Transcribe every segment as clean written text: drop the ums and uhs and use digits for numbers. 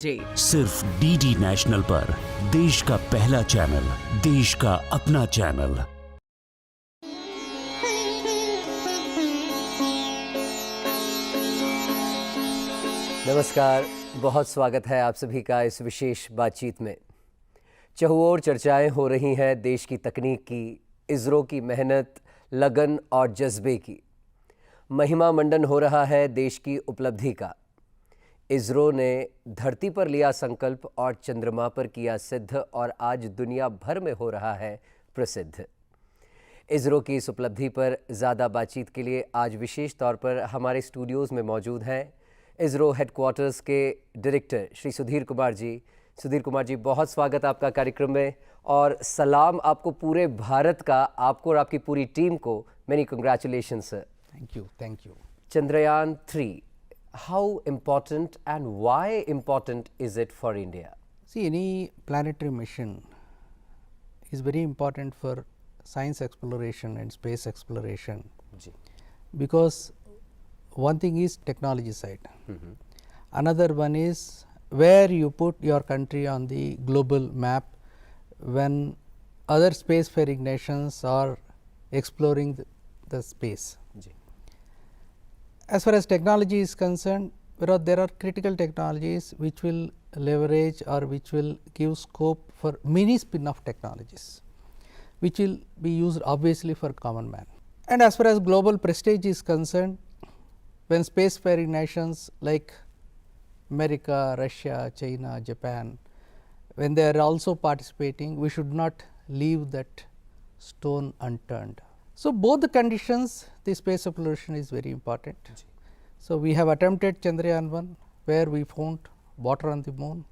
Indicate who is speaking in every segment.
Speaker 1: सिर्फ DD national पर देश का पहला चैनल, देश का अपना चैनल।
Speaker 2: नमस्कार, बहुत स्वागत है आप सभी का इस विशेष बातचीत में। चहुओर चर्चाएं हो रही हैं देश की तकनीक की, इसरो की मेहनत, लगन और जज्बे की। महिमा मंडन हो रहा है देश की उपलब्धि का। इसरो ने धरती पर लिया संकल्प और चंद्रमा पर किया सिद्ध, और आज दुनिया भर में हो रहा है प्रसिद्ध। इसरो की इस उपलब्धि पर ज़्यादा बातचीत के लिए आज विशेष तौर पर हमारे स्टूडियोज़ में मौजूद हैं इसरो हेडक्वार्टर्स के डायरेक्टर श्री सुधीर कुमार जी। सुधीर कुमार जी, बहुत स्वागत आपका कार्यक्रम में, और सलाम आपको पूरे भारत का, आपको और आपकी पूरी टीम को। Many congratulation sir.
Speaker 3: Thank you.
Speaker 2: Chandrayaan 3, how important and why important is it for India?
Speaker 3: See, any planetary mission is very important for science exploration and space exploration,
Speaker 2: जी,
Speaker 3: because one thing is technology side, another one is where you put your country on the global map when other spacefaring nations are exploring the space.
Speaker 2: जी,
Speaker 3: As far as technology is concerned, there are critical technologies which will leverage or which will give scope for many spin-off technologies, which will be used obviously for common man. And as far as global prestige is concerned, when spacefaring nations like America, Russia, China, Japan, when they are also participating, we should not leave that stone unturned. So, both the conditions, the space exploration is very important. So, we have attempted Chandrayaan 1 where we found water on the moon,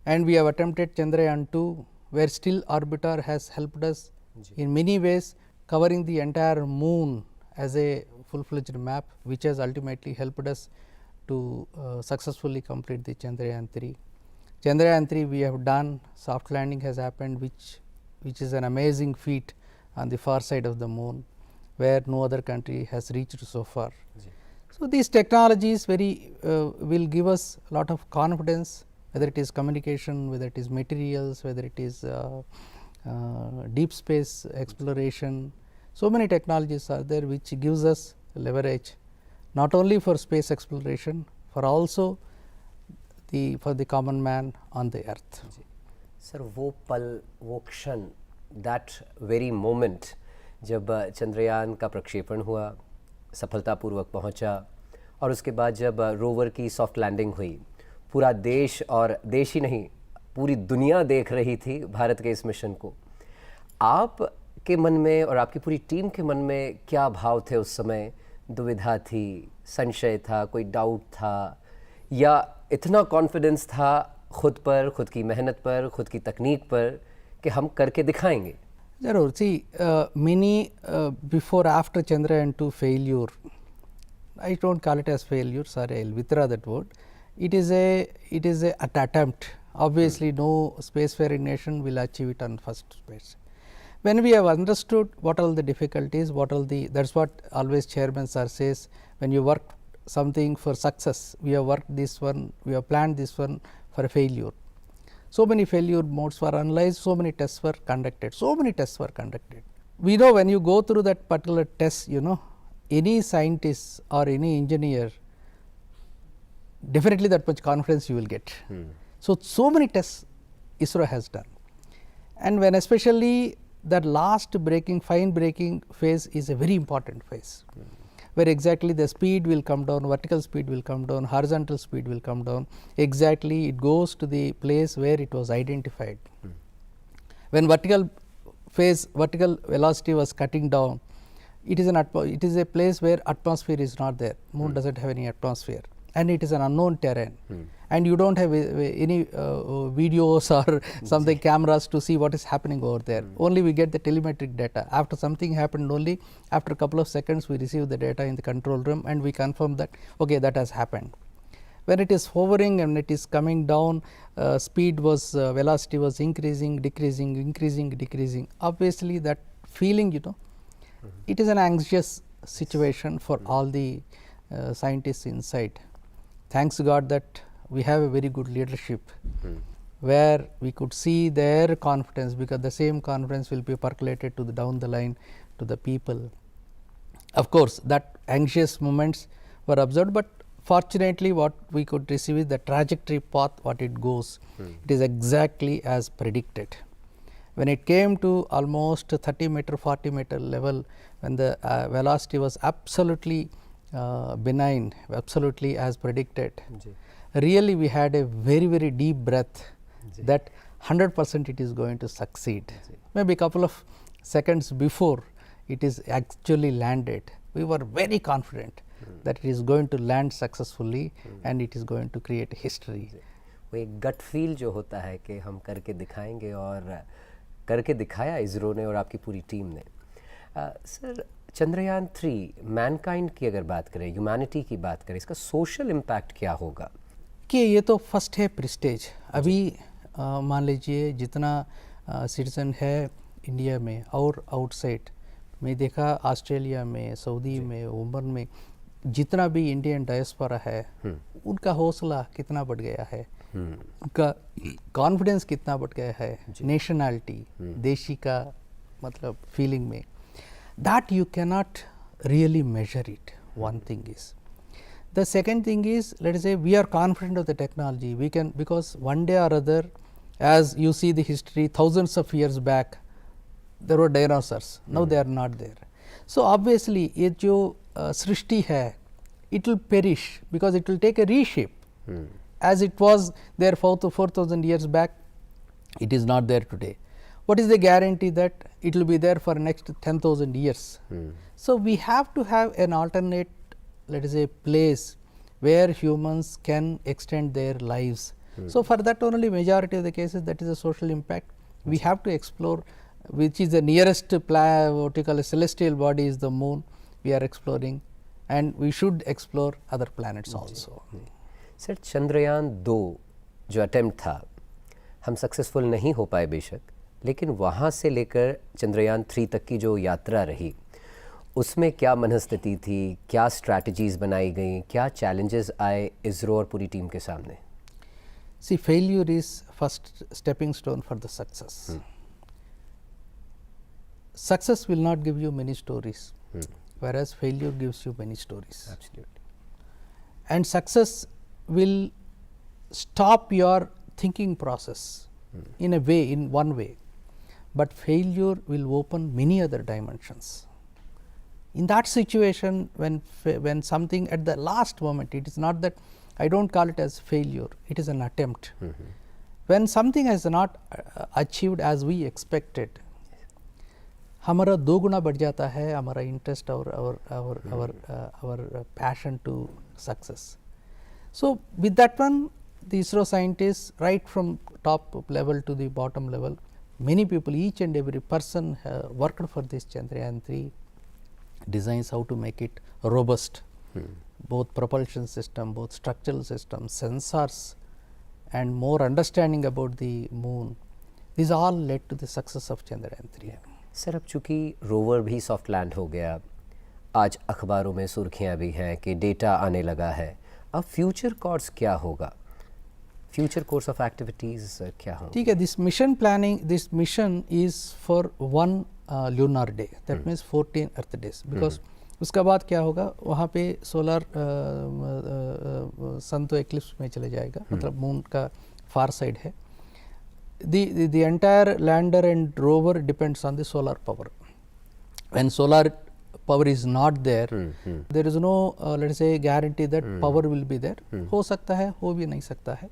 Speaker 3: and we have attempted Chandrayaan 2 where still orbiter has helped us in many ways, covering the entire moon as a full-fledged map, which has ultimately helped us to successfully complete the Chandrayaan 3. Chandrayaan 3 we have done, soft landing has happened, which is an amazing feat on the far side of the moon, where no other country has reached so far. So, these technologies will give us a lot of confidence, whether it is communication, whether it is materials, whether it is deep space exploration. So many technologies are there which gives us leverage not only for space exploration, for also for the common man on the earth.
Speaker 2: Sir, वो पल, वो क्षण, that very moment जब चंद्रयान का प्रक्षेपण हुआ, सफलतापूर्वक पहुंचा, और उसके बाद जब रोवर की सॉफ्ट लैंडिंग हुई, पूरा देश, और देश ही नहीं पूरी दुनिया देख रही थी भारत के इस मिशन को। आप के मन में और आपकी पूरी टीम के मन में क्या भाव थे उस समय? दुविधा थी, संशय था, कोई डाउट था, या इतना कॉन्फिडेंस था खुद पर, खुद की मेहनत पर, खुद की तकनीक पर कि हम करके दिखाएंगे?
Speaker 3: जरूर। सी many before after Chandrayaan 2 failure, I don't call it as failure, sorry, I will withdraw that word. It is a attempt. Obviously, no spacefaring nation will achieve it on first space. When we have understood what all the difficulties, that's what always chairman sir says, when you work something for success, we have worked this one, we have planned this one for a failure. So many failure modes were analyzed, so many tests were conducted, We know when you go through that particular test, any scientist or any engineer, definitely that much confidence you will get. So many tests ISRO has done, and when especially that last fine braking phase is a very important phase, where exactly the speed will come down, vertical speed will come down, horizontal speed will come down, exactly it goes to the place where it was identified. When vertical velocity was cutting down, it is a place where atmosphere is not there, moon does not have any atmosphere, and it is an unknown terrain, and you do not have any videos or something, cameras to see what is happening over there. Only we get the telemetric data. After something happened, only after a couple of seconds we receive the data in the control room, and we confirm that okay, that has happened. When it is hovering and it is coming down, velocity was increasing, decreasing, increasing, decreasing. Obviously, that feeling, it is an anxious situation for all the scientists inside. Thanks God that we have a very good leadership where we could see their confidence, because the same confidence will be percolated to the down the line to the people. Of course, that anxious moments were observed, but fortunately what we could receive is the trajectory path what it goes. It is exactly as predicted. When it came to almost 30 meter, 40 meter level, when the velocity was absolutely benign, absolutely as predicted, really we had a very, very deep breath that 100% it is going to succeed. Maybe a couple of seconds before it is actually landed, we were very confident that it is going to land successfully and it is going to create history.
Speaker 2: वो एक gut feel जो होता है कि हम करके दिखाएंगे, और करके दिखाया इसरो ने और आपकी पूरी टीम ने. सर, चंद्रयान 3 मैनकाइंड की अगर बात करें, ह्यूमैनिटी की बात करें, इसका सोशल इम्पैक्ट क्या होगा?
Speaker 3: कि ये तो फर्स्ट है प्रेस्टेज. अभी मान लीजिए जितना सिटीजन है इंडिया में और आउटसाइड में, देखा ऑस्ट्रेलिया में, सऊदी में, ओमन में, जितना भी इंडियन डायस्पोरा है उनका हौसला कितना बढ़ गया है, उनका कॉन्फिडेंस कितना बढ़ गया है, नेशनैलिटी, देशी का मतलब फीलिंग में, that you can not really measure it. One thing is. The second thing is, let us say we are confident of the technology, we can, because one day or other, as you see the history, thousands of years back there were dinosaurs, now they are not there. So obviously ये जो सृष्टि है, it will perish because it will take a reshape. As it was there 4,000 years back, it is not there today. What is the guarantee that it will be there for next 10,000 years? So we have to have an alternate, let us say, place where humans can extend their lives. So for that only majority of the cases, that is a social impact. We have to explore which is the nearest what you call a celestial body is the moon. We are exploring, and we should explore other planets also.
Speaker 2: Sir, Chandrayaan 2 जो attempt था, हम successful नहीं हो पाए बेशक, लेकिन वहाँ से लेकर चंद्रयान 3 तक की जो यात्रा रही, उसमें क्या मनस्थिति थी, क्या स्ट्रैटेजीज बनाई गई, क्या चैलेंजेस आए इसरो और पूरी टीम के सामने?
Speaker 3: See, failure is first stepping stone for the success. Success will not give you many stories, whereas failure gives you many stories.
Speaker 2: Absolutely.
Speaker 3: And success will stop your thinking process in a way, in one way, but failure will open many other dimensions. In that situation, when something at the last moment, it is not that, I don't call it as failure, it is an attempt. When something has not achieved as we expected, हमारा 2 गुना बढ़ जाता है हमारा interest और our passion to success. So with that one, the ISRO scientists, right from top level to the bottom level, many people, each and every person worked for this Chandrayaan 3 designs how to make it robust, both propulsion system, both structural systems, sensors, and more understanding about the moon. These all led to the success of Chandrayaan 3.
Speaker 2: Sir, अब चूँकि rover भी soft land हो गया, आज अखबारों में सुर्खियाँ भी हैं कि डेटा आने लगा है, अब फ्यूचर कोर्स क्या होगा, फ्यूचर कोर्स ऑफ एक्टिविटीज़ क्या होगा?
Speaker 3: ठीक है, this mission planning, this mission is for 1 lunar day, that means 14 earth days, because उसका बाद क्या होगा, वहाँ पे सोलर सन तो एक्लिप्स में चले जाएगा, मतलब मून का फार साइड है. The entire lander and rover depends on the solar power. When solar power is not there, there is no let us say guarantee that power will be there. हो सकता है, हो भी नहीं सकता है.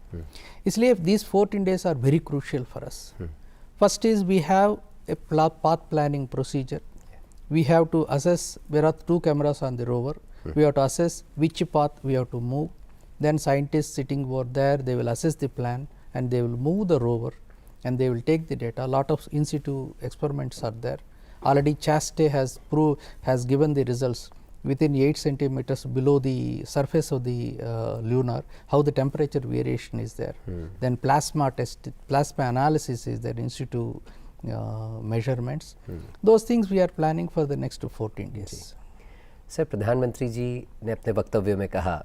Speaker 3: इसलिए these 14 days are very crucial for us. First is we have a path planning procedure. We have to assess, there are 2 cameras on the rover. We have to assess which path we have to move. Then scientists sitting over there, they will assess the plan and they will move the rover and they will take the data. A lot of in situ experiments are there. Already Chaste has given the results within 8 centimeters below the surface of the lunar, how the temperature variation is there. Then plasma analysis is there, in situ measurements. Those things we are planning for the next 14 days.
Speaker 2: Sir, प्रधानमंत्री जी ने अपने वक्तव्य में कहा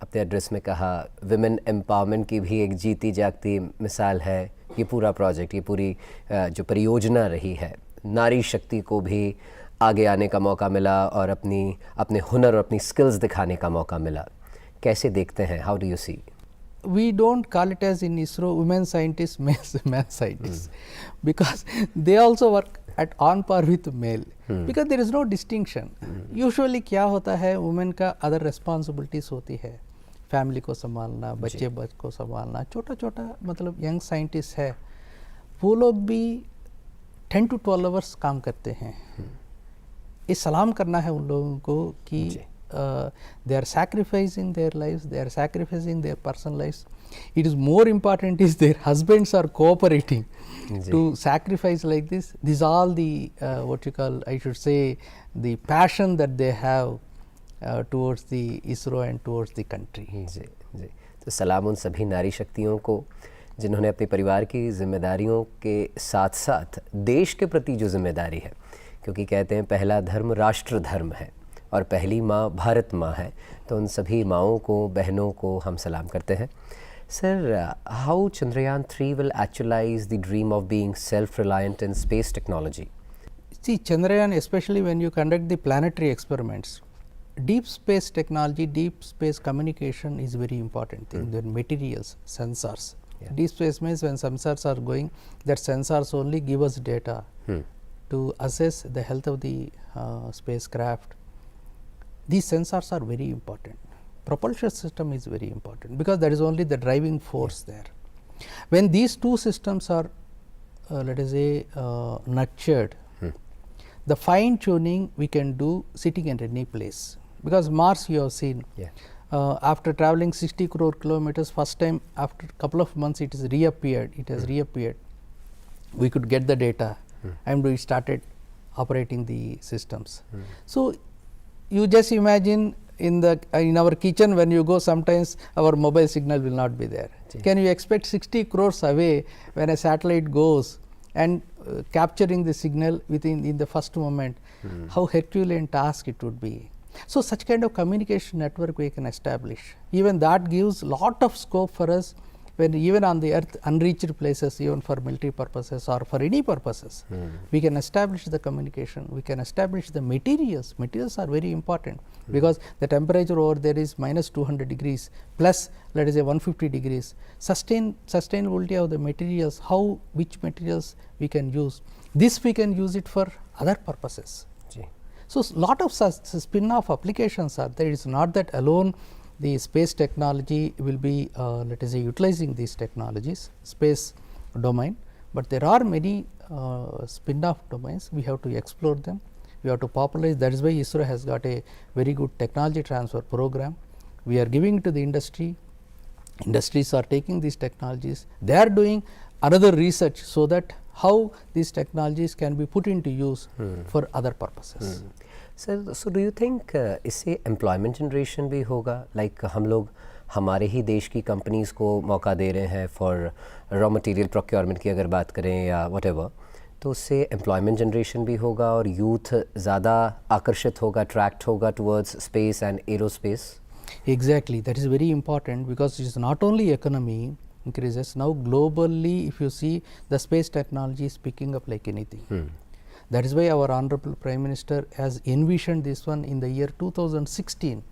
Speaker 2: अपने address में कहा, women empowerment की भी एक जीती जागती मिसाल है ये पूरा प्रोजेक्ट, ये पूरी जो परियोजना रही है। नारी शक्ति को भी आगे आने का मौका मिला और अपने हुनर और अपनी स्किल्स दिखाने का मौका मिला। कैसे देखते हैं, how do you see?
Speaker 3: We don't call it as in ISRO women scientists, men scientists, because they also work at on par with male, because there is no distinction. Usually क्या होता है, women का other responsibilities होती है, family को संभालना, बच्चे को संभालना, छोटा छोटा मतलब यंग साइंटिस्ट है, वो लोग भी 10 to 12 आवर्स काम करते हैं। ये सलाम करना है उन लोगों को कि they are sacrificing their lives, they are sacrificing their personal lives. It is more important is their husbands are cooperating to sacrifice like this. These all the what you call, I should say, the passion that they have towards the ISRO and towards the country.
Speaker 2: जी जी, तो सलाम उन सभी नारी शक्तियों को जिन्होंने अपने परिवार की जिम्मेदारियों के साथ साथ देश के प्रति जो जिम्मेदारी है, क्योंकि कहते हैं पहला धर्म राष्ट्र धर्म है और पहली माँ भारत माँ है, तो उन सभी माँओं को, बहनों को हम सलाम करते हैं। Sir, how Chandrayaan 3 will actualize the dream of being self-reliant in space technology?
Speaker 3: See, Chandrayaan, especially when you conduct the planetary experiments, deep space technology, deep space communication is very important thing. The materials, sensors.
Speaker 2: Yeah.
Speaker 3: Deep space means when sensors are going, that sensors only give us data to assess the health of the spacecraft. These sensors are very important. Propulsion system is very important because that is only the driving force there. When these two systems are let us say nurtured, the fine tuning we can do sitting at any place, because Mars you have seen, after traveling 60 crore kilometers, first time after couple of months it is reappeared, it has reappeared. We could get the data and we started operating the systems. So you just imagine in our kitchen when you go, sometimes our mobile signal will not be there. Can you expect 60 crores away when a satellite goes and capturing the signal in the first moment? How Herculean task it would be. So such kind of communication network we can establish. Even that gives lot of scope for us when even on the earth unreached places, even for military purposes or for any purposes, we can establish the communication, we can establish the materials. Materials are very important because the temperature over there is minus 200 degrees plus let us say 150 degrees. Sustainability of the materials, which materials we can use. This we can use it for other purposes. So lot of such spin-off applications are there. It is not that alone the space technology will be let us say utilizing these technologies, space domain, but there are many spin-off domains. We have to explore them, we have to popularize. That is why ISRO has got a very good technology transfer program. We are giving to the industry, industries are taking these technologies, they are doing another research so that how these technologies can be put into use for other purposes.
Speaker 2: Sir, so do you think इससे employment generation भी होगा? Like हम लोग हमारे ही देश की companies को मौका दे रहे हैं फॉर रॉ मटेरियल प्रोक्योरमेंट की अगर बात करें या व्हाटएवर, तो उससे एम्प्लॉयमेंट जनरेशन भी होगा और यूथ ज़्यादा आकर्षित होगा, अट्रैक्ट होगा towards space and aerospace.
Speaker 3: Exactly, that is very important because it is not only economy increases, now globally if you see the space technology is picking up like anything. That is why our Honorable Prime Minister has envisioned this one in the year 2016.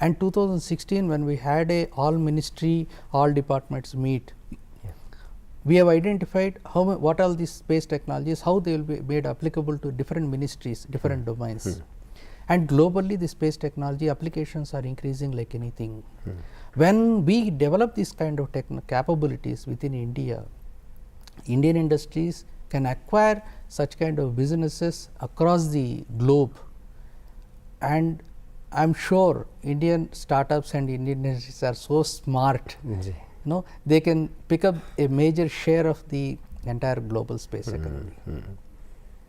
Speaker 3: And 2016 when we had a all ministry, all departments meet, we have identified what all these space technologies, how they will be made applicable to different ministries, different domains. And globally the space technology applications are increasing like anything. When we develop this kind of capabilities within India, Indian industries can acquire such kind of businesses across the globe, and I am sure Indian startups and Indian industries are so smart, they can pick up a major share of the entire global space economy.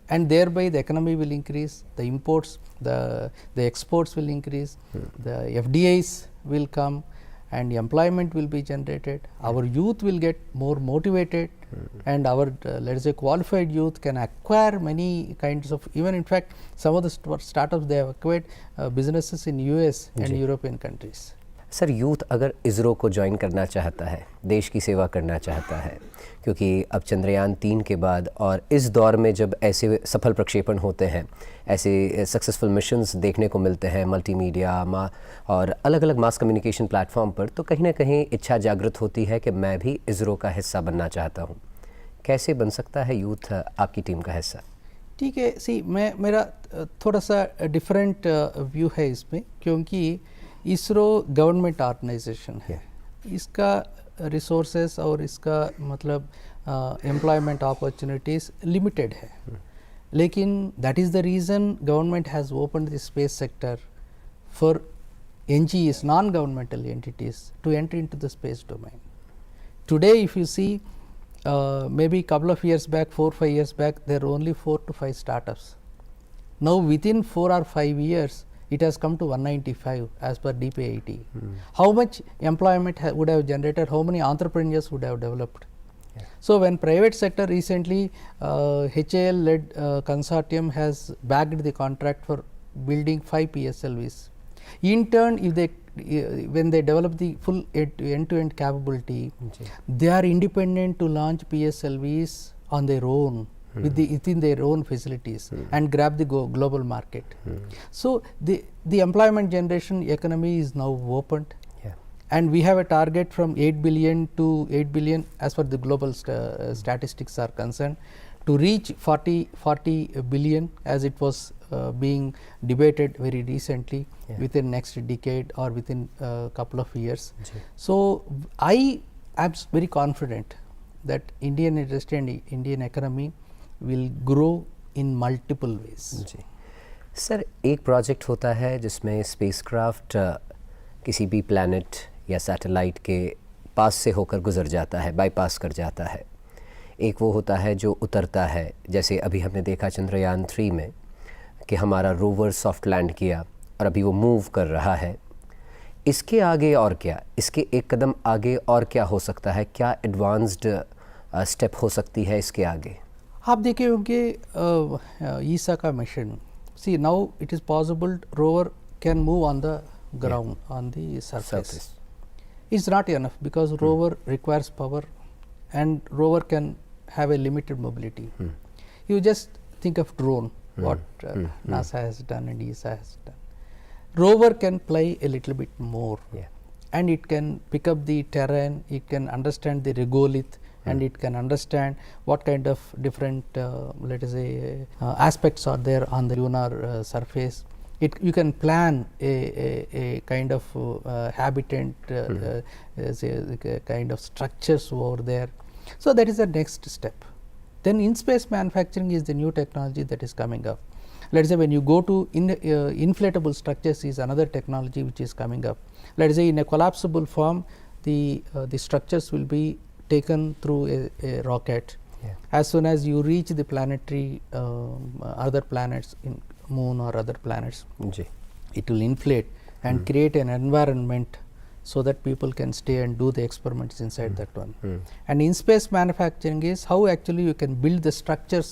Speaker 3: And thereby the economy will increase, the imports, the exports will increase, the FDIs will come and employment will be generated, our youth will get more motivated, and our let us say qualified youth can acquire many kinds of, even in fact some of the startups they have acquired businesses in US and European countries.
Speaker 2: Sir, youth अगर इसरो को join करना चाहता है, देश की सेवा करना चाहता है, क्योंकि अब चंद्रयान 3 के बाद और इस दौर में जब ऐसे सफल प्रक्षेपण होते हैं, ऐसे सक्सेसफुल मिशंस देखने को मिलते हैं मल्टीमीडिया और अलग अलग मास कम्युनिकेशन प्लेटफॉर्म पर, तो कहीं ना कहीं इच्छा जागृत होती है कि मैं भी इसरो का हिस्सा बनना चाहता हूँ। कैसे बन सकता है यूथ आपकी टीम का हिस्सा?
Speaker 3: ठीक है, मेरा थोड़ा सा डिफरेंट व्यू है इसमें, क्योंकि इसरो गवर्नमेंट ऑर्गेनाइजेशन है, इसका रिसोर्सेस और इसका मतलब एम्प्लॉयमेंट अपॉर्चुनिटीज़ लिमिटेड है, लेकिन that is the reason government has opened the space sector for NGOs, non-governmental entities, to enter into the space domain. Today, if you see, maybe couple of years back, 4-5 years back, there are only 4 to 5 startups. Now, within 4 or 5 years, it has come to 195 as per DPIIT. How much employment would have generated? How many entrepreneurs would have developed? So, when private sector recently HAL led consortium has bagged the contract for building 5 PSLVs. In turn, if they when they develop the full end-to-end capability, they are independent to launch PSLVs on their own within their own facilities and grab the global market. So, the employment generation economy is now opened, and we have a target from 8 billion to 8 billion as far the global statistics are concerned, to reach 40 billion as it was being debated very recently within next decade or within a couple of years. So, I am very confident that Indian industry and Indian economy will grow in multiple ways.
Speaker 2: जी sir, एक project होता है जिसमें spacecraft किसी भी planet या satellite के पास से होकर गुजर जाता है, बाईपास कर जाता है। एक वो होता है जो उतरता है, जैसे अभी हमने देखा चंद्रयान 3 में कि हमारा रोवर सॉफ्ट लैंड किया और अभी वो मूव कर रहा है। इसके आगे और क्या, इसके एक कदम आगे और क्या हो सकता है? क्या एडवांस्ड स्टेप हो सकती है इसके आगे?
Speaker 3: आप देखिए होंगे ईसा का मिशन, see now it is possible rover can move on the ground on the surface. It's not enough because rover requires power and rover can have a limited mobility. You just think of drone, what NASA has done and ESA has done. Rover can play a little bit more, and it can pick up the terrain, it can understand the regolith, and it can understand what kind of different let us say aspects are there on the lunar surface. You can plan a kind of habitat, kind of structures over there. So, that is the next step. Then in space manufacturing is the new technology that is coming up. Let us say when you go to inflatable structures is another technology which is coming up. Let us say in a collapsible form, the structures will be taken through a rocket. As soon as you reach the planetary other planets in moon or other planets, it will inflate and create an environment so that people can stay and do the experiments inside that one. And in space manufacturing is how actually you can build the structures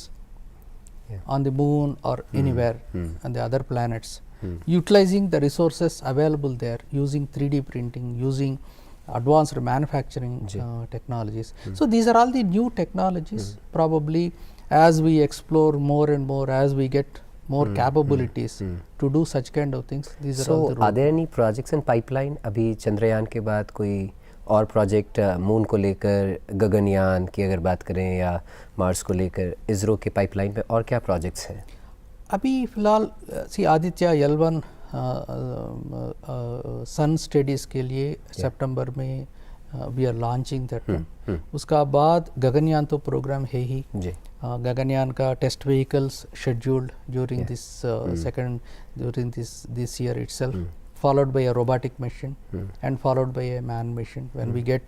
Speaker 3: on the moon or anywhere on the other planets, utilizing the resources available there, using 3D printing, using advanced manufacturing technologies. So, these are all the new technologies. Probably as we explore more and more, as we get more capabilities to do such kind of things, these are all the
Speaker 2: are there any projects in pipeline? अभी चंद्रयान के बाद कोई और project moon को लेकर, गगनयान की अगर बात करें या मार्स को लेकर, इसरो के पाइपलाइन में और क्या प्रोजेक्ट्स हैं?
Speaker 3: अभी फिलहाल सी आदित्य L1 सन स्टडीज़ के लिए सितंबर में वी आर लॉन्चिंग दैट. उसका बाद गगनयान तो प्रोग्राम है ही. गगनयान का test vehicles scheduled during this during this year itself, followed by a robotic mission and followed by a manned mission. When we get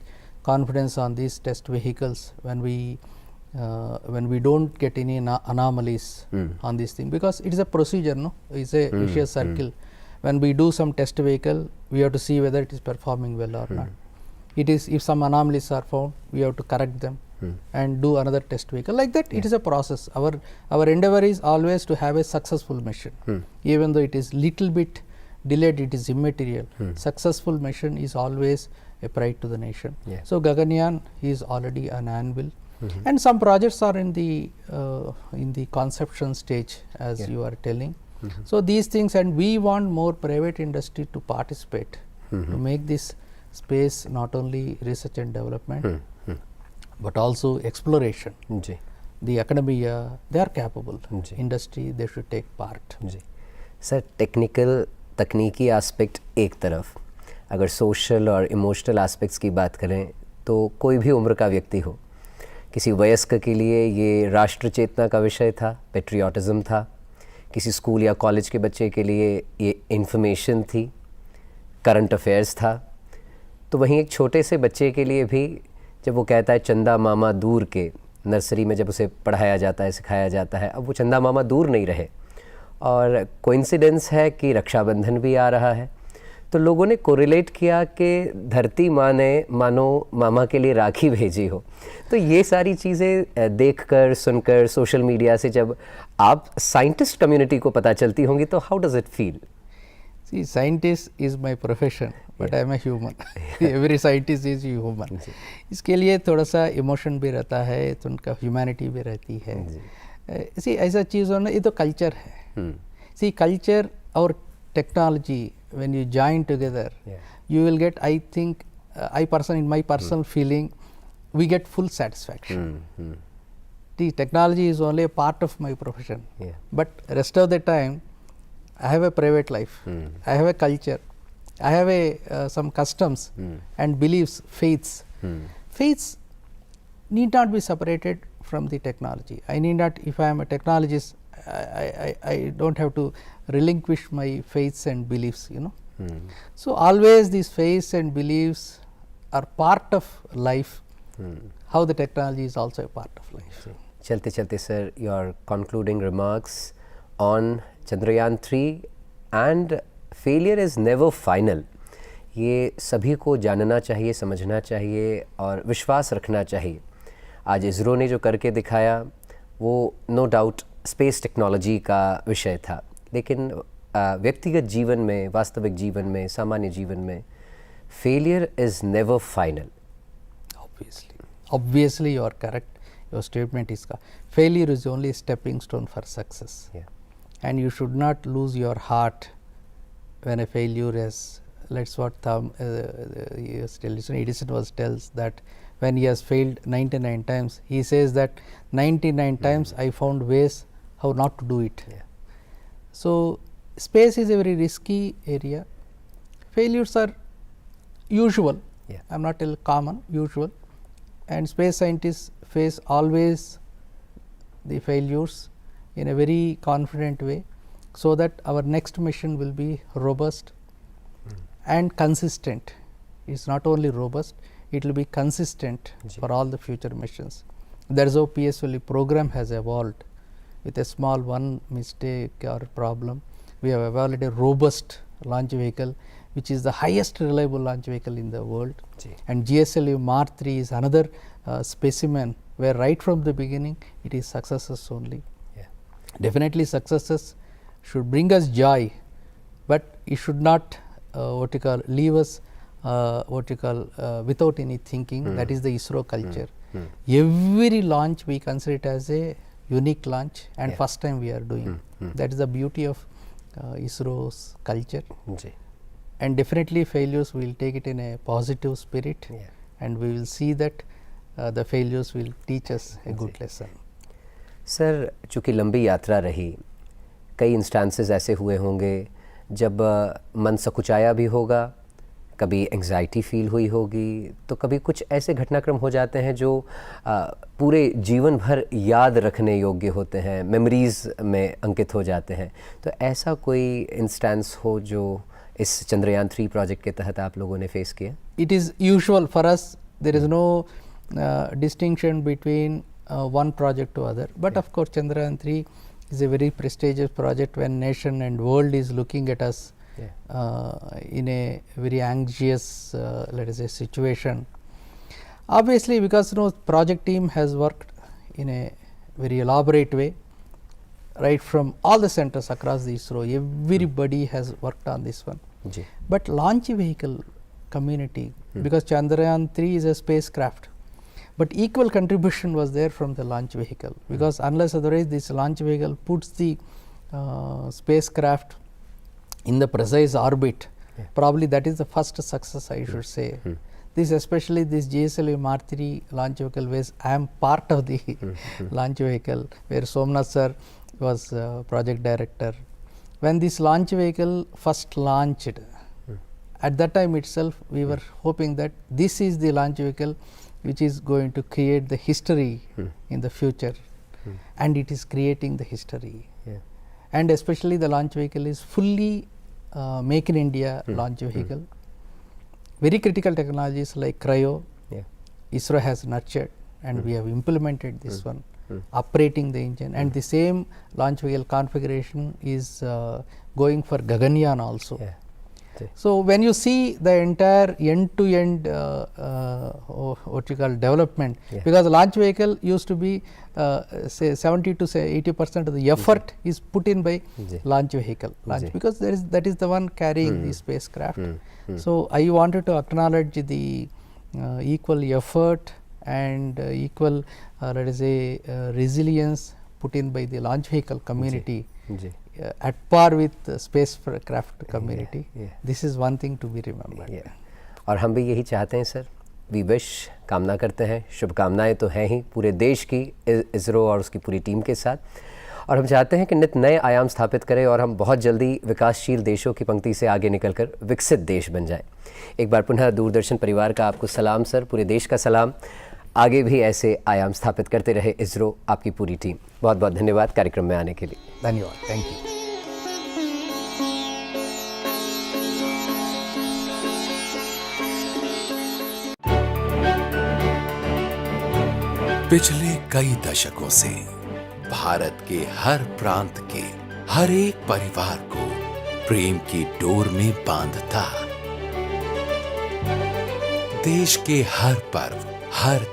Speaker 3: confidence on these test vehicles, when we don't get any anomalies on this thing, because it is a procedure, no, it's a vicious circle. When we do some test vehicle, we have to see whether it is performing well or not. It is, if some anomalies are found, we have to correct them and do another test vehicle. Like that, it is a process. Our endeavor is always to have a successful mission, even though it is little bit delayed it is immaterial. Successful mission is always a pride to the nation.
Speaker 2: Yeah.
Speaker 3: So Gaganyaan is already an anvil, and some projects are in the conception stage, as
Speaker 2: Yeah.
Speaker 3: you are telling. So these things, and we want more private industry to participate to make this space not only research and development, but also exploration.
Speaker 2: जी
Speaker 3: The academia, they are capable.
Speaker 2: जी.
Speaker 3: Industry, they should take part.
Speaker 2: जी sir, technical तकनीकी aspect एक तरफ, अगर social और emotional aspects की बात करें तो कोई भी उम्र का व्यक्ति हो, किसी वयस्क के लिए ये राष्ट्र चेतना का विषय था, पेट्रियाटिज़म था, किसी स्कूल या कॉलेज के बच्चे के लिए ये इन्फॉर्मेशन थी, करंट अफेयर्स था, तो वहीं एक छोटे से बच्चे के लिए भी जब वो कहता है चंदा मामा दूर के, नर्सरी में जब उसे पढ़ाया जाता है, सिखाया जाता है, अब वो चंदा मामा दूर नहीं रहे, और कोइंसिडेंस है कि रक्षाबंधन भी आ रहा है, तो लोगों ने कोरिलेट किया कि धरती माँ ने मानो मामा के लिए राखी भेजी हो। तो ये सारी चीज़ें देखकर सुनकर सोशल मीडिया से जब आप साइंटिस्ट कम्युनिटी को पता चलती होंगी तो how does it feel?
Speaker 3: See, scientist is my profession, but I am a human. Every scientist is human. इसके लिए थोड़ा सा इमोशन भी रहता है, तो उनका ह्यूमैनिटी भी रहती है. See, ऐसा चीज़ होना, ये तो कल्चर है. See, culture और technology, when you join together, you will get, I think, in my personal feeling, we get full satisfaction. The technology is only a part of my profession, but rest of the time, I have a private life, I have a culture, I have some customs and beliefs, faiths. Faiths need not be separated from the technology. I need not, if I am a technologist, I don't have to relinquish my faiths and beliefs, you know. So always these faiths and beliefs are part of life, how the technology is also a part of life.
Speaker 2: चलते चलते sir, your concluding remarks on Chandrayaan 3 and failure is never final. ये सभी को जानना चाहिए, समझना चाहिए और विश्वास रखना चाहिए. आज इसरो ने जो करके दिखाया वो नो डाउट स्पेस टेक्नोलॉजी का विषय था, लेकिन व्यक्तिगत जीवन में, वास्तविक जीवन में, सामान्य जीवन में failure is never final.
Speaker 3: Obviously you are correct. Your statement is failure is only a stepping stone for success. And you should not lose your heart when a failure is, let's what Edison tells that when he has failed 99 times, he says that 99 times I found ways how not to do it. So space is a very risky area. Failures are usual. I am not telling common, usual, and space scientists face always the failures in a very confident way, so that our next mission will be robust and consistent. It is not only robust, it will be consistent for all the future missions. That is how PSLV program has evolved. With a small one mistake or problem, we have evolved a robust launch vehicle, which is the highest reliable launch vehicle in the world. And GSLV Mark 3 is another specimen where right from the beginning it is successes only. Definitely successes should bring us joy, but it should not leave us without any thinking. That is the ISRO culture. Every launch we consider it as a unique launch and first time we are doing. That is the beauty of ISRO's culture. And definitely failures, we will take it in a positive spirit, and we will see that the failures will teach us a good lesson.
Speaker 2: Sir, चूँकि लंबी यात्रा रही, कई instances ऐसे हुए होंगे जब मन सकुचाया भी होगा, कभी एंग्जाइटी फील हुई होगी, तो कभी कुछ ऐसे घटनाक्रम हो जाते हैं जो पूरे जीवन भर याद रखने योग्य होते हैं, मेमोरीज़ में अंकित हो जाते हैं. तो ऐसा कोई इंस्टेंस हो जो इस चंद्रयान 3 प्रोजेक्ट के तहत आप लोगों ने फेस किया?
Speaker 3: It is usual for us. There is no distinction between one project to other, but of course Chandrayaan 3 is a very prestigious project when nation and world is looking at us in a very anxious let us say situation. Obviously, because project team has worked in a very elaborate way, right from all the centers across the ISRO. Everybody has worked on this one.
Speaker 2: Ji.
Speaker 3: But launch vehicle community, because Chandrayaan 3 is a spacecraft, but equal contribution was there from the launch vehicle, because unless otherwise this launch vehicle puts the spacecraft in the precise orbit, probably that is the first success, I should say. This, especially this GSLV Mark 3 launch vehicle, where I am part of the launch vehicle, where Somnath sir was project director. When this launch vehicle first launched, at that time itself we were hoping that this is the launch vehicle which is going to create the history in the future, and it is creating the history. And especially the launch vehicle is fully make in India launch vehicle. Very critical technologies like cryo, ISRO has nurtured, and we have implemented this one, operating the engine, and the same launch vehicle configuration is going for Gaganyaan also. So when you see the entire end-to-end what you call development, because the launch vehicle used to be say 70 to say 80% of the effort is put in by launch vehicle, because that is the one carrying the spacecraft. So I wanted to acknowledge the equal effort and equal let us say resilience put in by the launch vehicle community. At par with the spacecraft community. This is one thing to be remembered.
Speaker 2: और हम भी यही चाहते हैं sir, we wish, कामना करते हैं, शुभकामनाएं तो हैं ही पूरे देश की इसरो और उसकी पूरी टीम के साथ, और हम चाहते हैं कि नित नए आयाम स्थापित करें और हम बहुत जल्दी विकासशील देशों की पंक्ति से आगे निकलकर विकसित देश बन जाएं। एक बार पुनः दूरदर्शन परिवार का आपको सलाम सर, पूरे देश का सलाम। आगे भी ऐसे आयाम स्थापित करते रहे इसरो, आपकी पूरी टीम। बहुत बहुत धन्यवाद कार्यक्रम में आने के लिए।
Speaker 3: धन्यवाद, थैंक यू।
Speaker 4: पिछले कई दशकों से भारत के हर प्रांत के हर एक परिवार को प्रेम की डोर में बांधता, देश के हर पर्व, हर